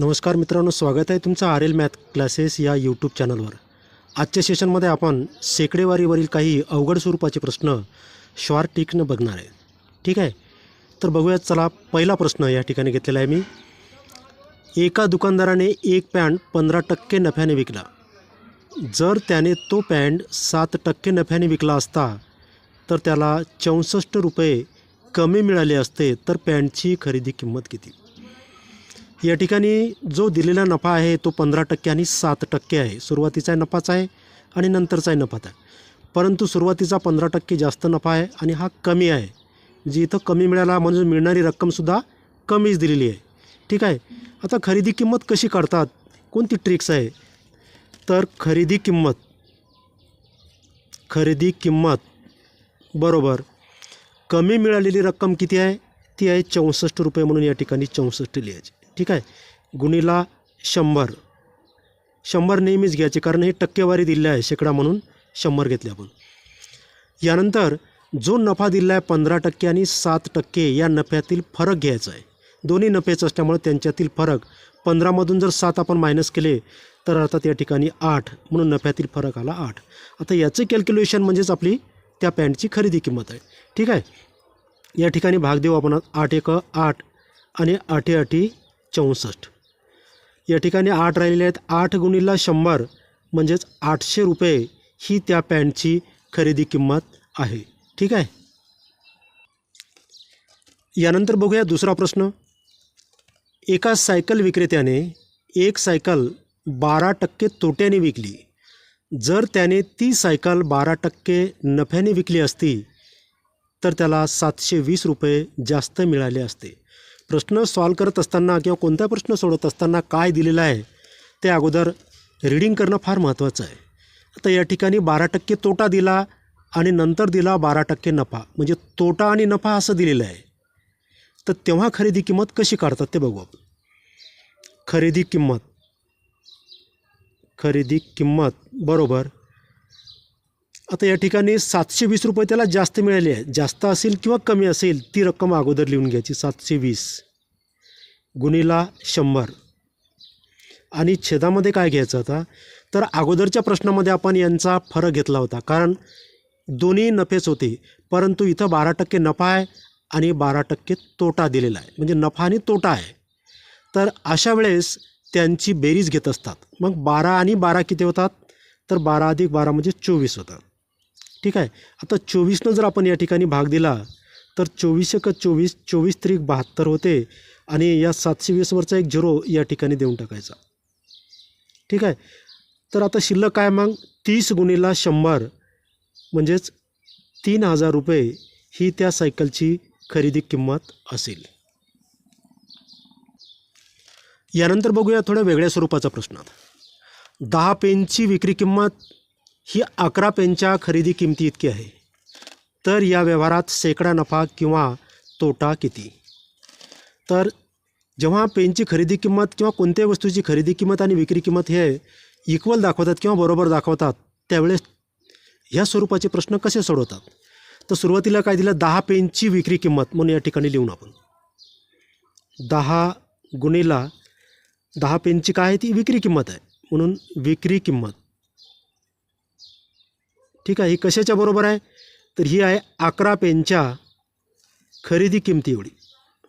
नमस्कार मित्रांनो, स्वागत आहे तुमचं आर एल मॅथ क्लासेस या यूट्यूब चॅनलवर। आजच्या सेशनमध्ये आपण सेकडेवारीवरील काही अवघड स्वरूपाचे प्रश्न शॉर्ट ट्रिकनं बघणार आहे। ठीक आहे, तर बघूयात। चला, पहिला प्रश्न या ठिकाणी घेतलेला आहे मी। एका दुकानदाराने एक पॅन्ट 15% नफ्याने विकला। जर त्याने तो पॅन्ट 7% नफ्याने विकला असता तर त्याला 64 रुपये कमी मिळाले असते, तर पॅन्टची खरेदी किंमत किती? या ठिकाणी जो दिलेला नफा आहे तो 15% आणि 7% आहे। सुरुवातीचा नफाच आहे आणि नंतरचा नफाच आहे, परंतु सुरुवातीचा 15% जास्त नफा आहे आणि हा कमी आहे। जी इथं कमी मिळाला म्हणजे मिळणारी रक्कमसुद्धा कमीच दिलेली आहे। ठीक आहे, आता खरेदी किंमत कशी काढतात, कोणती ट्रिक्स आहे? तर खरेदी किंमत बरोबर कमी मिळालेली रक्कम किती आहे? ती आहे 64 रुपये, म्हणून या ठिकाणी 64 लिहायचे। ठीक आहे, गुणिला 100 नेहमीच घ्यायचे, कारण हे टक्केवारी दिली आहे शेकडा, म्हणून 100 घेतले आपण। यानंतर जो नफा दिला आहे 15% आणि 7% या नफ्यातील फरक घ्यायचा आहे। दोन्ही नफ्याचं असल्यामुळे त्यांच्यातील फरक 15मधून जर 7 आपण मायनस केले तर अर्थात या ठिकाणी 8, म्हणून नफ्यातील फरक आला 8। आता याचं कॅल्क्युलेशन म्हणजेच आपली त्या पॅन्टची खरेदी किंमत आहे। ठीक आहे, या ठिकाणी भाग देऊ आपण। 8 एक 8 आणि 8 8 64। या ठिकाणी 8 राहिलेले आहेत। 8 गुणिला 100 म्हणजेच 800 रुपये ही त्या पॅन्टची खरेदी किंमत आहे। ठीक आहे, यानंतर बघूया दुसरा प्रश्न। एका सायकल विक्रेत्याने एक सायकल 12% तोट्याने विकली। जर त्याने ती सायकल 12% नफ्याने विकली असती तर त्याला 720 रुपये जास्त मिळाले असते। प्रश्न सॉल्व करत असताना किंवा कोणता प्रश्न सोडवत असताना काय दिलेलं आहे ते अगोदर रीडिंग करणं फार महत्त्वाचं आहे। आता या ठिकाणी 12% तोटा दिला आणि नंतर दिला 12% नफा, म्हणजे तोटा आणि नफा असं दिलेलं आहे। तर तेव्हा खरेदी किंमत कशी काढतात ते बघू आपण। खरेदी किंमत बरोबर, आता या ठिकाणी 720 रुपये त्याला जास्त मिळाले आहे। जास्त असेल किंवा कमी असेल ती रक्कम अगोदर लिहून घ्यायची। 720 गुणिला 100 आणि छेदामध्ये काय घ्यायचं आता? तर अगोदरच्या प्रश्नामध्ये आपण यांचा फरक घेतला होता, कारण दोन्ही नफेच होते, परंतु इथं 12% नफा आहे आणि 12% तोटा दिलेला आहे, म्हणजे नफा आणि तोटा आहे। तर अशा वेळेस त्यांची बेरीज घेत असतात। मग 12 आणि 12 किती होतात? तर 12 अधिक 12 म्हणजे 24 होतात। ठीक आहे, आता 24नं जर आपण या ठिकाणी भाग दिला तर 24 एक 24, 24 त्रिक 72 होते आणि या 720वरचा एक 0 या ठिकाणी देऊन टाकायचा। ठीक आहे, तर आता शिल्लक काय? मग 30 गुणिला 100 म्हणजेच 3000 रुपये ही त्या सायकलची खरेदी किंमत असेल। यानंतर बघूया थोड्या वेगळ्या स्वरूपाचा प्रश्न। 10 पेनची विक्री किंमत ही 11 पेनच्या खरेदी किमती इतकी आहे, तर या व्यवहारात शेकडा नफा किंवा तोटा किती? तर जेव्हा पेनची खरेदी किंमत किंवा कोणत्याही वस्तूची खरेदी किंमत आणि विक्री किंमत हे इक्वल दाखवतात किंवा बरोबर दाखवतात, त्यावेळेस ह्या स्वरूपाचे प्रश्न कसे सोडवतात? तर सुरुवातीला काय दिलं? 10 पेनची विक्री किंमत, म्हणून या ठिकाणी लिहून आपण 10 गुणिला 10 पेनची काय आहे? ती विक्री किंमत आहे, म्हणून विक्री किंमत। ठीक आहे, ही कशाच्या बरोबर आहे? तर ही आहे 11 पेनच्या खरेदी किंमती एवढी,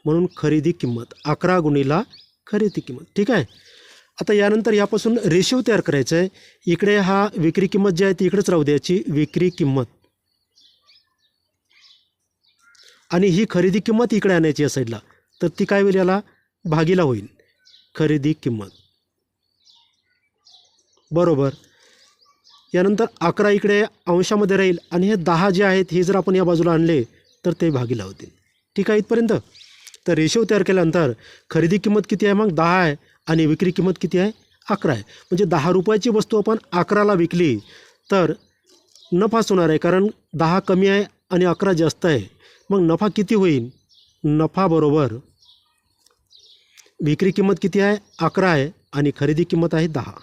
म्हणून खरेदी किंमत 11 गुणिला खरेदी किंमत। ठीक आहे, आता यानंतर यापासून रेशिओ तयार करायचं आहे। इकडे हा विक्री किंमत जी आहे ती इकडेच राहू द्यायची, विक्री किंमत, आणि ही खरेदी किंमत इकडे आणायची या साईडला, तर ती काय होईल? याला भागीला होईल, खरेदी किंमत बरोबर। यानंतर 11 इकडे अंशामध्ये राहील आणि हे 10 जे आहेत हे जर आपण या बाजूला आणले तर ते भागीला होतील। ठीक आहे, इथपर्यंत। तर रेशिओ तयार केल्यानंतर खरेदी किंमत किती आहे? मग 10 आहे आणि विक्री किंमत किती आहे? 11 आहे। म्हणजे 10 रुपयाची वस्तू आपण 11ला विकली तर नफाच होणार आहे, कारण 10 कमी आहे आणि 11 जास्त आहे। मग नफा किती होईल? नफा बरोबर विक्री किंमत किती आहे? 11 आहे आणि खरेदी किंमत आहे 10।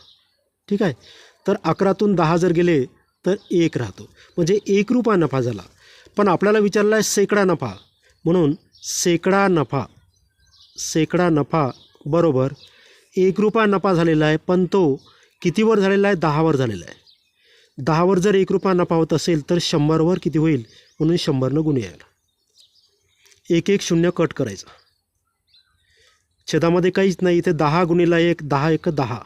ठीक आहे, तर 11तून 10 जर गेले तर 1 राहतो, म्हणजे 1 रुपया नफा झाला। पण आपल्याला विचारला आहे शेकडा नफा, म्हणून शेकडा नफा बरोबर ₹1 नफा झालेला आहे, पण तो कितीवर झालेला आहे? 10वर झालेला आहे. 10वर जर ₹1 नफा होत असेल तर 100वर किती होईल? म्हणून 100नं गुणूयाला. 1 1 0 कट करायचा. छेदामध्ये काहीच नाही. इथे 10 गुणिला 1, 10 1 10,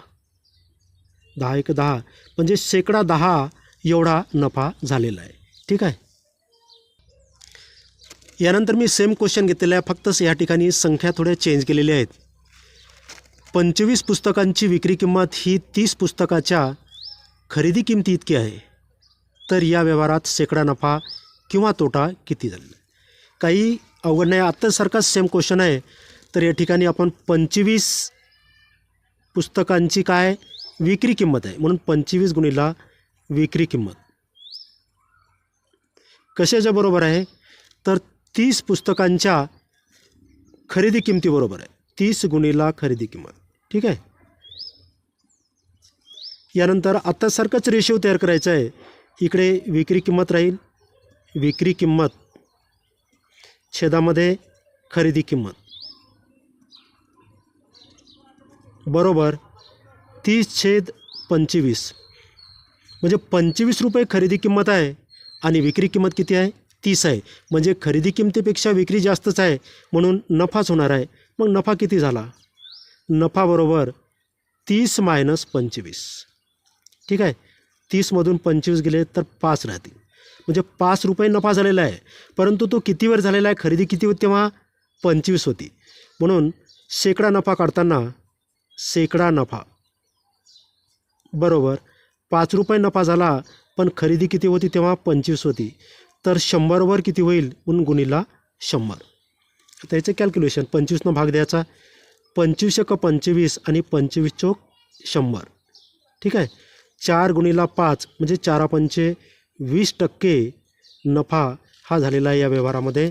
10 1 10 म्हणजे 10% एवढा नफा झालेला आहे. ठीक आहे. यानंतर मी सेम क्वेश्चन घेतलेला आहे, फक्त या ठिकाणी संख्या थोड्या चेंज केलेल्या आहेत. 25 पुस्तकांची विक्री किंमत ही 30 पुस्तकाच्या खरेदी किमती इतकी आहे, तर या व्यवहारात शेकडा नफा किंवा तोटा किती झालेला आहे? काही अवघड नाही, आत्तासारखाच सेम क्वेश्चन आहे. तर या ठिकाणी आपण 25 पुस्तकांची काय विक्री किंमत आहे, म्हणून 25 गुणिला विक्री किंमत कशाच्या बरोबर आहे? तर 30 पुस्तकांच्या खरेदी किमतीबरोबर आहे. 30 गुणिला खरेदी किंमत. ठीक आहे. यानंतर आत्तासारखंच रेशो तयार करायचा आहे. इकडे विक्री किंमत राहील, विक्री किंमत छेदामध्ये खरेदी किंमत बरोबर 30/25 म्हणजे ₹25 खरेदी किंमत आहे आणि विक्री किंमत किती आहे? 30 आहे. म्हणजे खरेदी किमतीपेक्षा विक्री जास्तच आहे, म्हणून नफाच होणार आहे. मग नफा किती झाला? नफा बरोबर 30 - 25. ठीक आहे. 30मधून 25 गेले तर 5 राहतील. म्हणजे ₹5 नफा झालेला आहे, परंतु तो कितीवर झालेला आहे? खरेदी किती होती तेव्हा? 25 होती. म्हणून शेकडा नफा काढताना शेकडा नफा बरोबर ₹5 नफा झाला, पण खरेदी किती होती तेव्हा? 25 होती. तर 100वर किती होईल? म्हणून गुणिला 100. आता याचं कॅल्क्युलेशन 25नं भाग द्यायचा. 25 × 25 आणि 25 × 100. ठीक आहे. 4 गुणिला 5 म्हणजे 4 × 5 20% नफा हा झालेला आहे या व्यवहारामध्ये.